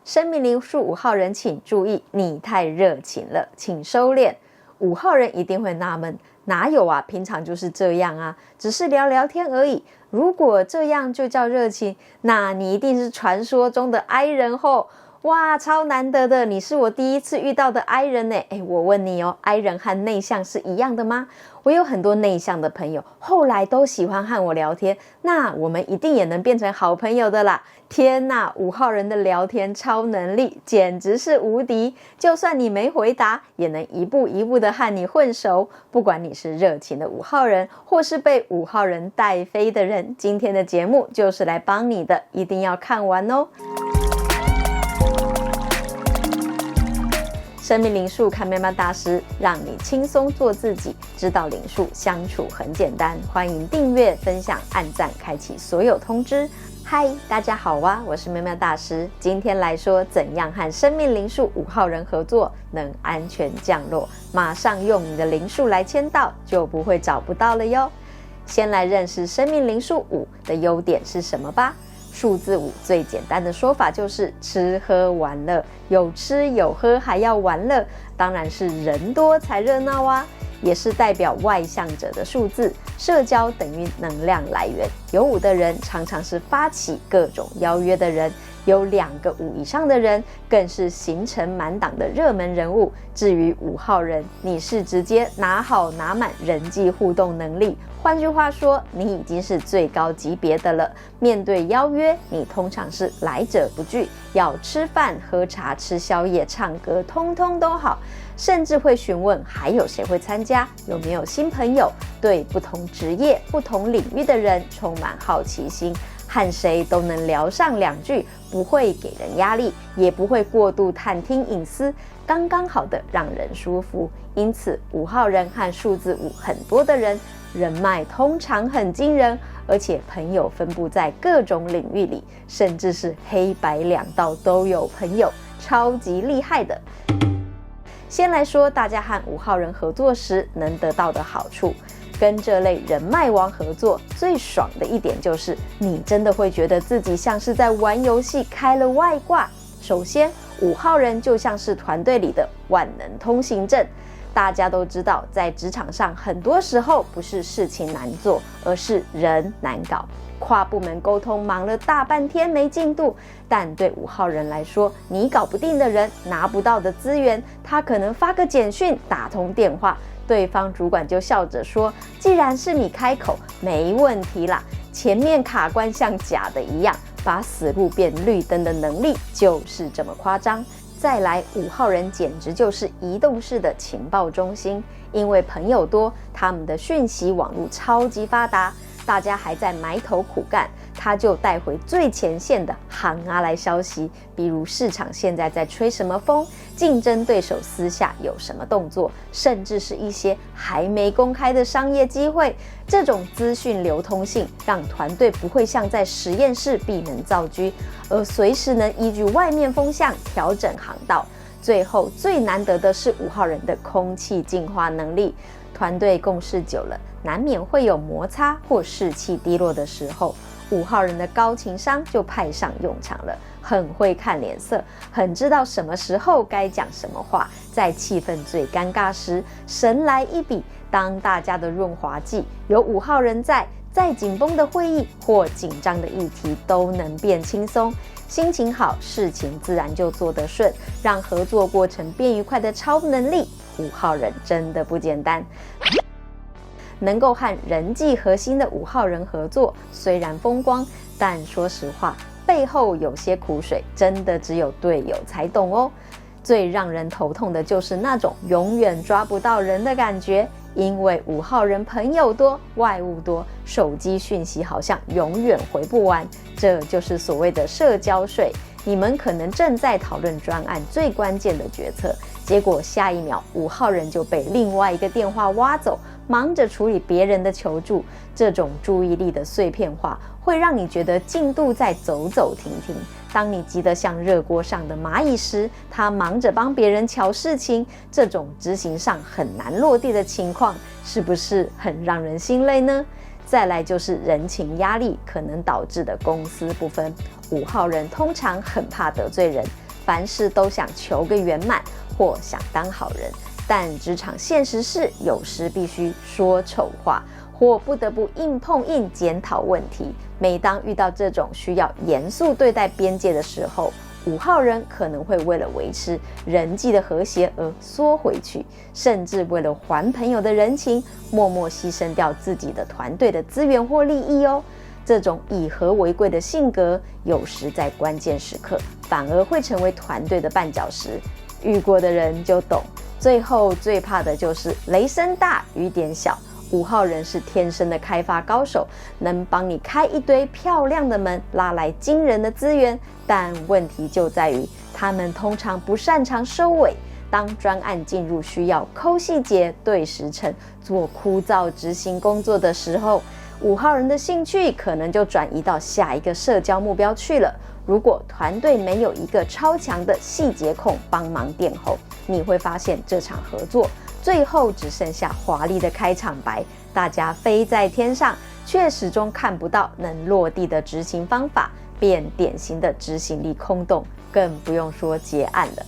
生命灵数5号人请注意，你太热情了，请收敛。5号人一定会纳闷，哪有啊，平常就是这样啊，只是聊聊天而已。如果这样就叫热情，那你一定是传说中的 I 人吼。哇，超难得的，你是我第一次遇到的 I 人耶。我问你哦， I 人和内向是一样的吗？我有很多内向的朋友，后来都喜欢和我聊天，那我们一定也能变成好朋友的啦。天哪，5号人的聊天超能力简直是无敌，就算你没回答，也能一步一步的和你混熟。不管你是热情的5号人，或是被5号人带飞的人，今天的节目就是来帮你的，一定要看完哦。生命灵数看妈妈大师，让你轻松做自己，知道灵数相处很简单。欢迎订阅、分享、按赞，开启所有通知。嗨，大家好啊，我是妈妈大师。今天来说怎样和生命灵数5号人合作，能安全降落，马上用你的灵数来签到，就不会找不到了哟。先来认识生命灵数5的优点是什么吧。数字5最简单的说法就是吃喝玩乐，有吃有喝还要玩乐，当然是人多才热闹啊，也是代表外向者的数字。社交等于能量来源，有5的人常常是发起各种邀约的人，有2个5以上的人更是行程满档的热门人物。至于5号人，你是直接拿好拿满人际互动能力，换句话说，你已经是最高级别的了。面对邀约，你通常是来者不拒，要吃饭、喝茶、吃宵夜、唱歌，通通都好，甚至会询问还有谁会参加，有没有新朋友，对不同职业、不同领域的人充满好奇心，和谁都能聊上2句，不会给人压力，也不会过度探听隐私，刚刚好的让人舒服。因此5号人和数字5很多的人，人脉通常很惊人，而且朋友分布在各种领域里，甚至是黑白2道都有朋友，超级厉害的。先来说大家和5号人合作时能得到的好处。跟这类人脉王合作最爽的一点就是，你真的会觉得自己像是在玩游戏开了外挂。首先5号人就像是团队里的万能通行证。大家都知道，在职场上很多时候不是事情难做，而是人难搞。跨部门沟通忙了大半天没进度，但对5号人来说，你搞不定的人，拿不到的资源，他可能发个简讯、打通电话，对方主管就笑着说，既然是你开口，没问题啦。前面卡关像假的一样，把死路变绿灯的能力就是这么夸张。再来，5号人简直就是移动式的情报中心，因为朋友多，他们的讯息网络超级发达，大家还在埋头苦干，他就带回最前线的行啊来消息，比如市场现在在吹什么风，竞争对手私下有什么动作，甚至是一些还没公开的商业机会。这种资讯流通性让团队不会像在实验室闭门造车，而随时能依据外面风向调整航道。最后最难得的是5号人的空气净化能力。团队共事久了，难免会有摩擦或士气低落的时候，5号人的高情商就派上用场了，很会看脸色，很知道什么时候该讲什么话，在气氛最尴尬时神来一笔，当大家的润滑剂。有5号人在，再紧绷的会议或紧张的议题都能变轻松，心情好，事情自然就做得顺，让合作过程变愉快的超能力，5号人真的不简单。能够和人际核心的5号人合作，虽然风光，但说实话，背后有些苦水，真的只有队友才懂哦。最让人头痛的就是那种永远抓不到人的感觉，因为5号人朋友多，外务多，手机讯息好像永远回不完，这就是所谓的社交税。你们可能正在讨论专案最关键的决策，结果下一秒5号人就被另外一个电话挖走，忙着处理别人的求助。这种注意力的碎片化会让你觉得进度在走走停停，当你急得像热锅上的蚂蚁时，他忙着帮别人瞧事情，这种执行上很难落地的情况，是不是很让人心累呢？再来就是人情压力可能导致的公私不分，5号人通常很怕得罪人，凡事都想求个圆满，或想当好人。但职场现实是，有时必须说丑话，或不得不硬碰硬检讨问题。每当遇到这种需要严肃对待边界的时候，5号人可能会为了维持人际的和谐而缩回去，甚至为了还朋友的人情，默默牺牲掉自己的团队的资源或利益哦。这种以和为贵的性格，有时在关键时刻反而会成为团队的绊脚石。遇过的人就懂。最后最怕的就是雷声大雨点小。5号人是天生的开发高手，能帮你开一堆漂亮的门，拉来惊人的资源。但问题就在于，他们通常不擅长收尾。当专案进入需要抠细节、对时程、做枯燥执行工作的时候，5号人的兴趣可能就转移到下一个社交目标去了。如果团队没有一个超强的细节控帮忙殿后，你会发现这场合作最后只剩下华丽的开场白，大家飞在天上，却始终看不到能落地的执行方法，便典型的执行力空洞，更不用说结案了。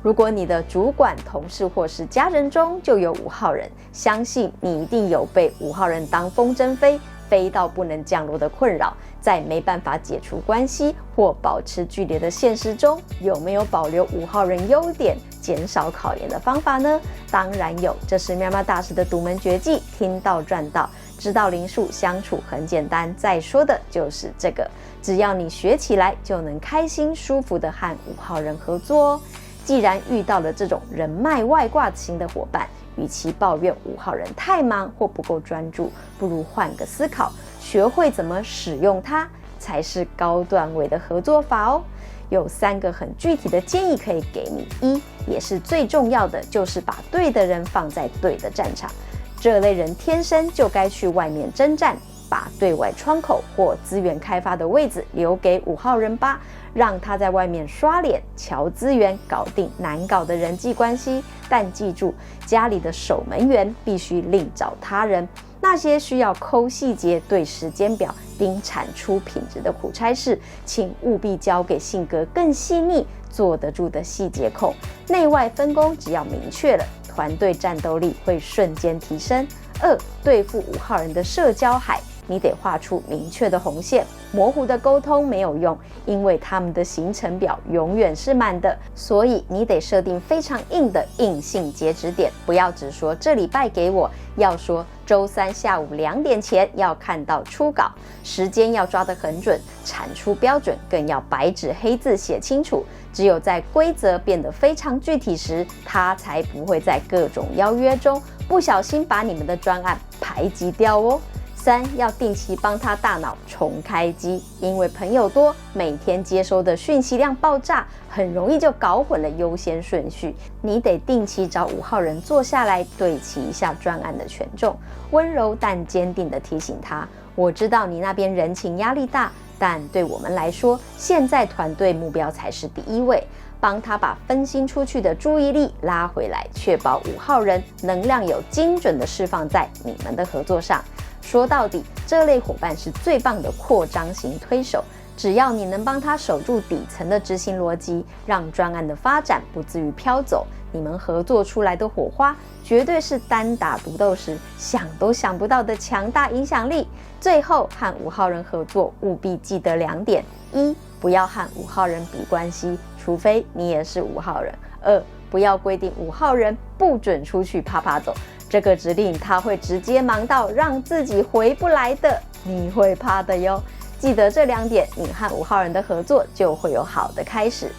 如果你的主管、同事或是家人中就有5号人，相信你一定有被5号人当风筝飞，飞到不能降落的困扰。在没办法解除关系或保持距离的现实中，有没有保留5号人优点、减少考验的方法呢？当然有，这是喵喵大师的独门绝技，听到赚到，知道灵数相处很简单。再说的就是这个，只要你学起来，就能开心舒服的和5号人合作哦。既然遇到了这种人脉外挂型的伙伴，与其抱怨5号人太忙或不够专注，不如换个思考，学会怎么使用它，才是高段位的合作法哦。有3个很具体的建议可以给你。一，也是最重要的，就是把对的人放在对的战场。这类人天生就该去外面征战，把对外窗口或资源开发的位置留给5号人吧，让他在外面刷脸、瞧资源，搞定难搞的人际关系。但记住，家里的守门员必须另找他人。那些需要抠细节、对时间表、盯产出品质的苦差事，请务必交给性格更细腻、坐得住的细节控。内外分工只要明确了，团队战斗力会瞬间提升。2，对付5号人的社交海，你得画出明确的红线，模糊的沟通没有用，因为他们的行程表永远是满的，所以你得设定非常硬的硬性截止点，不要只说这礼拜给我，要说周3下午2点前要看到初稿，时间要抓得很准，产出标准更要白纸黑字写清楚。只有在规则变得非常具体时，他才不会在各种邀约中不小心把你们的专案排挤掉哦。3，要定期帮他大脑重开机，因为朋友多，每天接收的讯息量爆炸，很容易就搞混了优先顺序。你得定期找5号人坐下来对齐一下专案的权重，温柔但坚定地提醒他：我知道你那边人情压力大，但对我们来说，现在团队目标才是第一位。帮他把分心出去的注意力拉回来，确保5号人能量有精准地释放在你们的合作上。说到底，这类伙伴是最棒的扩张型推手，只要你能帮他守住底层的执行逻辑，让专案的发展不至于飘走，你们合作出来的火花绝对是单打独斗时想都想不到的强大影响力。最后，和5号人合作务必记得2点：一，不要和5号人比关系，除非你也是5号人； 2，不要规定5号人不准出去啪啪走，这个指令他会直接忙到让自己回不来的，你会怕的哟。记得这2点，你和5号人的合作就会有好的开始。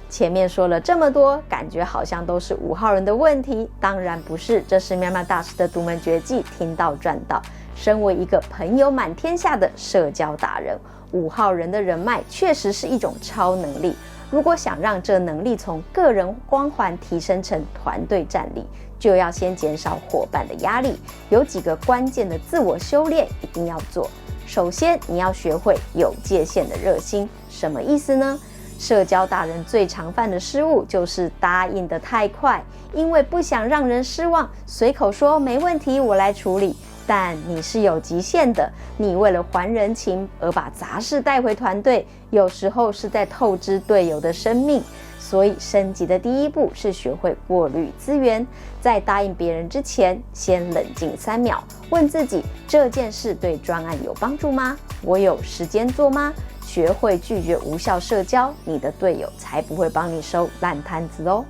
前面说了这么多，感觉好像都是5号人的问题，当然不是，这是喵喵大师的独门绝技，听到赚到。身为一个朋友满天下的社交达人，5号人的人脉确实是一种超能力。如果想让这能力从个人光环提升成团队战力，就要先减少伙伴的压力。有几个关键的自我修炼一定要做。首先，你要学会有界限的热心。什么意思呢？社交达人最常犯的失误就是答应得太快，因为不想让人失望，随口说没问题，我来处理。但你是有极限的，你为了还人情而把杂事带回团队，有时候是在透支队友的生命。所以升级的第一步是学会过滤资源，在答应别人之前，先冷静3秒，问自己这件事对专案有帮助吗？我有时间做吗？学会拒绝无效社交，你的队友才不会帮你收烂摊子哦。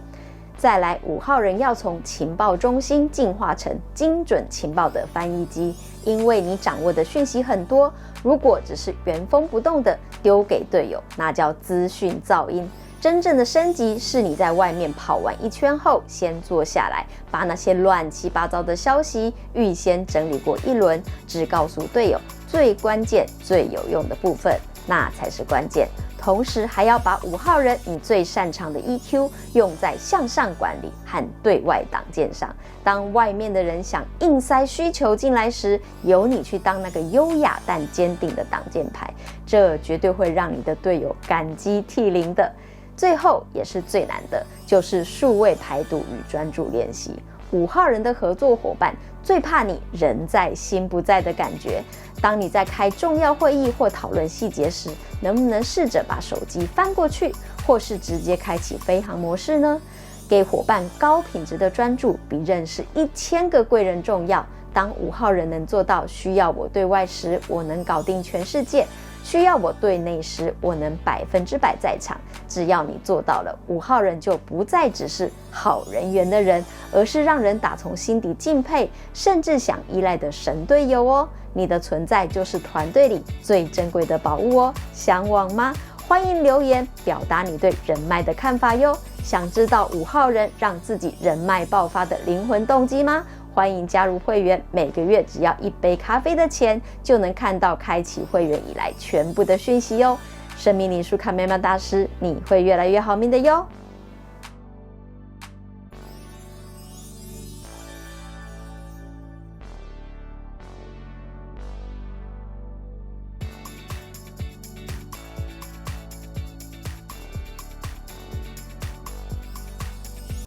再来，5号人要从情报中心进化成精准情报的翻译机，因为你掌握的讯息很多，如果只是原封不动的丢给队友，那叫资讯噪音。真正的升级是你在外面跑完一圈后，先坐下来，把那些乱七八糟的消息预先整理过一轮，只告诉队友最关键、最有用的部分，那才是关键。同时还要把5号人你最擅长的 EQ 用在向上管理和对外挡箭上。当外面的人想硬塞需求进来时，由你去当那个优雅但坚定的挡箭牌，这绝对会让你的队友感激涕零的。最后也是最难的，就是数位排毒与专注练习。5号人的合作伙伴最怕你人在心不在的感觉。当你在开重要会议或讨论细节时，能不能试着把手机翻过去，或是直接开启飞行模式呢？给伙伴高品质的专注，比认识1000个贵人重要。当5号人能做到需要我对外时，我能搞定全世界；需要我对内时，我能100%在场。只要你做到了，5号人就不再只是好人缘的人，而是让人打从心底敬佩，甚至想依赖的神队友哦。你的存在就是团队里最珍贵的宝物哦，向往吗？欢迎留言表达你对人脉的看法哟。想知道5号人让自己人脉爆发的灵魂动机吗？欢迎加入会员，每个月只要1杯咖啡的钱，就能看到开启会员以来全部的讯息哟。生命灵数卡妹妹大师，你会越来越好命的哟。